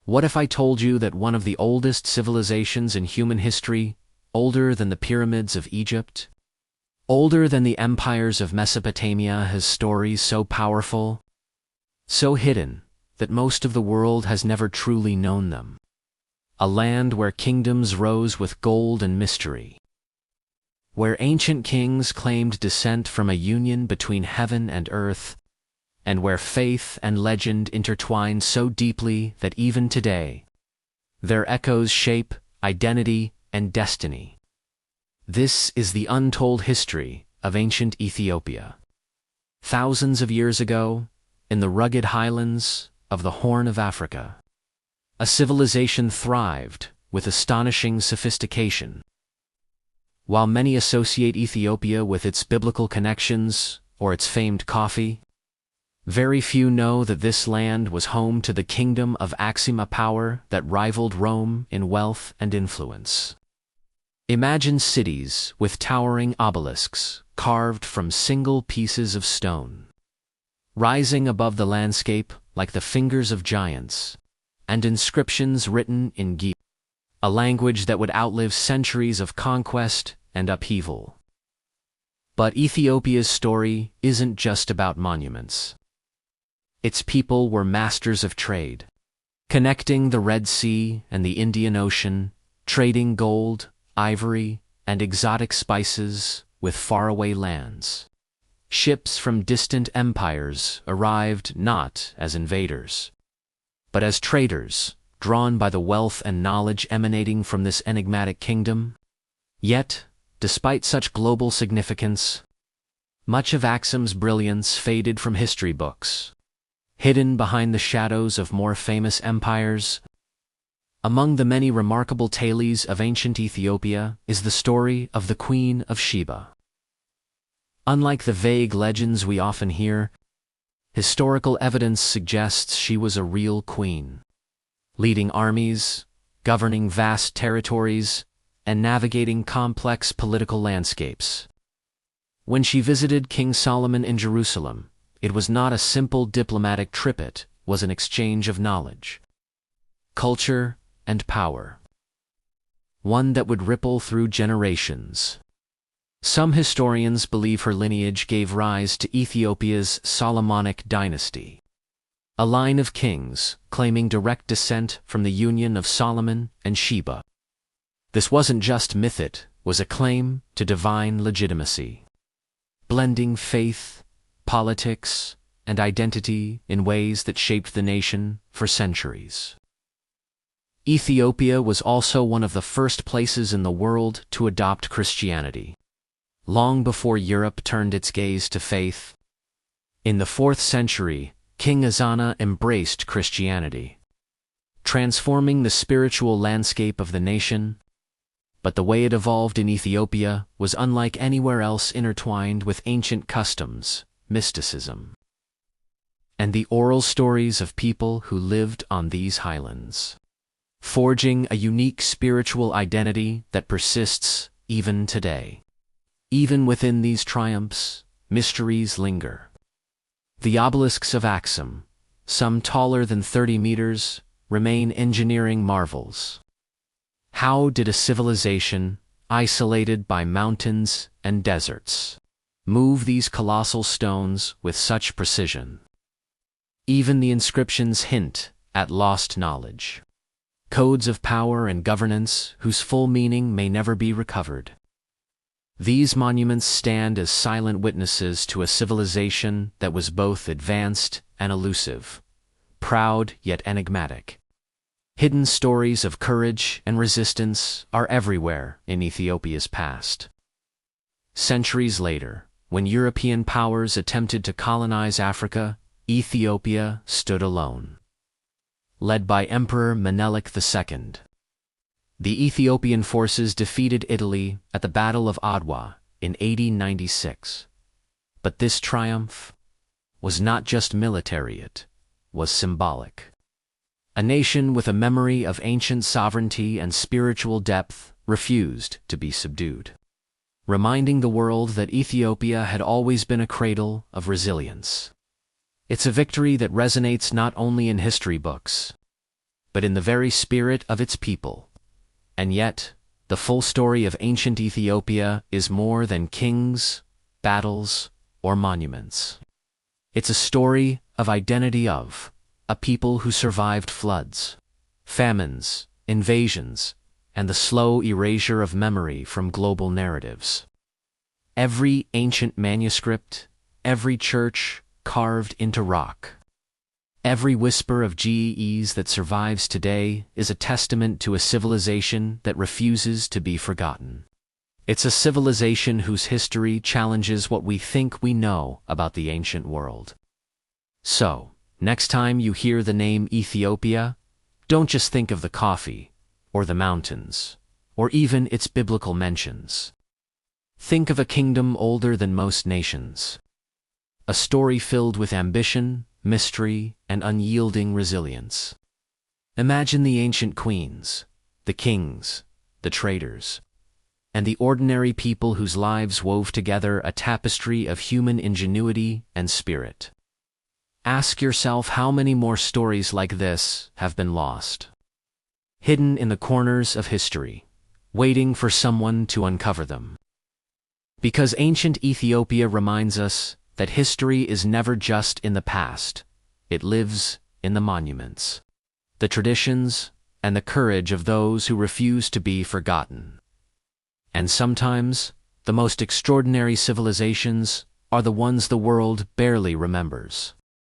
What if I told you that one of the oldest civilizations in human history, older than the pyramids of Egypt, older than the empires of Mesopotamia, has stories so powerful, so hidden, that most of the world has never truly known them? A land where kingdoms rose with gold and mystery, where ancient kings claimed descent from a union between heaven and earth, and where faith and legend intertwine so deeply that even today, their echoes shape identity and destiny. This is the untold history of ancient Ethiopia. Thousands of years ago, in the rugged highlands of the Horn of Africa, a civilization thrived with astonishing sophistication. While many associate Ethiopia with its biblical connections or its famed coffee, very few know that this land was home to the kingdom of Axum, a power that rivaled Rome in wealth and influence. Imagine cities with towering obelisks carved from single pieces of stone, rising above the landscape like the fingers of giants, and inscriptions written in Ge'ez, a language that would outlive centuries of conquest and upheaval. But Ethiopia's story isn't just about monuments. Its people were masters of trade, connecting the Red Sea and the Indian Ocean, trading gold, ivory, and exotic spices with faraway lands. Ships from distant empires arrived not as invaders, but as traders, drawn by the wealth and knowledge emanating from this enigmatic kingdom. Yet, despite such global significance, much of Axum's brilliance faded from history books, hidden behind the shadows of more famous empires. Among the many remarkable tales of ancient Ethiopia is the story of the Queen of Sheba. Unlike the vague legends we often hear, historical evidence suggests she was a real queen, leading armies, governing vast territories, and navigating complex political landscapes. When she visited King Solomon in Jerusalem, it was not a simple diplomatic trip, it was an exchange of knowledge, culture, and power, one that would ripple through generations. Some historians believe her lineage gave rise to Ethiopia's Solomonic dynasty, a line of kings claiming direct descent from the union of Solomon and Sheba. This wasn't just myth, it was a claim to divine legitimacy, blending faith, politics, and identity in ways that shaped the nation for centuries. Ethiopia was also one of the first places in the world to adopt Christianity, long before Europe turned its gaze to faith. In the 4th century, King Ezana embraced Christianity, transforming the spiritual landscape of the nation. But the way it evolved in Ethiopia was unlike anywhere else, intertwined with ancient customs, mysticism, and the oral stories of people who lived on these highlands, forging a unique spiritual identity that persists even today. Even within these triumphs, mysteries linger. The obelisks of Axum, some taller than 30 meters, remain engineering marvels. How did a civilization, isolated by mountains and deserts, move these colossal stones with such precision? Even the inscriptions hint at lost knowledge, codes of power and governance whose full meaning may never be recovered. These monuments stand as silent witnesses to a civilization that was both advanced and elusive, proud yet enigmatic. Hidden stories of courage and resistance are everywhere in Ethiopia's past. Centuries later, when European powers attempted to colonize Africa, Ethiopia stood alone. Led by Emperor Menelik II, the Ethiopian forces defeated Italy at the Battle of Adwa in 1896. But this triumph was not just military, it was symbolic. A nation with a memory of ancient sovereignty and spiritual depth refused to be subdued, reminding the world that Ethiopia had always been a cradle of resilience. It's a victory that resonates not only in history books, but in the very spirit of its people. And yet, the full story of ancient Ethiopia is more than kings, battles, or monuments. It's a story of identity of a people who survived floods, famines, invasions, and the slow erasure of memory from global narratives. Every ancient manuscript, every church carved into rock, every whisper of GEs that survives today is a testament to a civilization that refuses to be forgotten. It's a civilization whose history challenges what we think we know about the ancient world. So, next time you hear the name Ethiopia, don't just think of the coffee, or the mountains, or even its biblical mentions. Think of a kingdom older than most nations. A story filled with ambition, mystery, and unyielding resilience. Imagine the ancient queens, the kings, the traders, and the ordinary people whose lives wove together a tapestry of human ingenuity and spirit. Ask yourself how many more stories like this have been lost, hidden in the corners of history, waiting for someone to uncover them. Because ancient Ethiopia reminds us that history is never just in the past, it lives in the monuments, the traditions, and the courage of those who refuse to be forgotten. And sometimes, the most extraordinary civilizations are the ones the world barely remembers.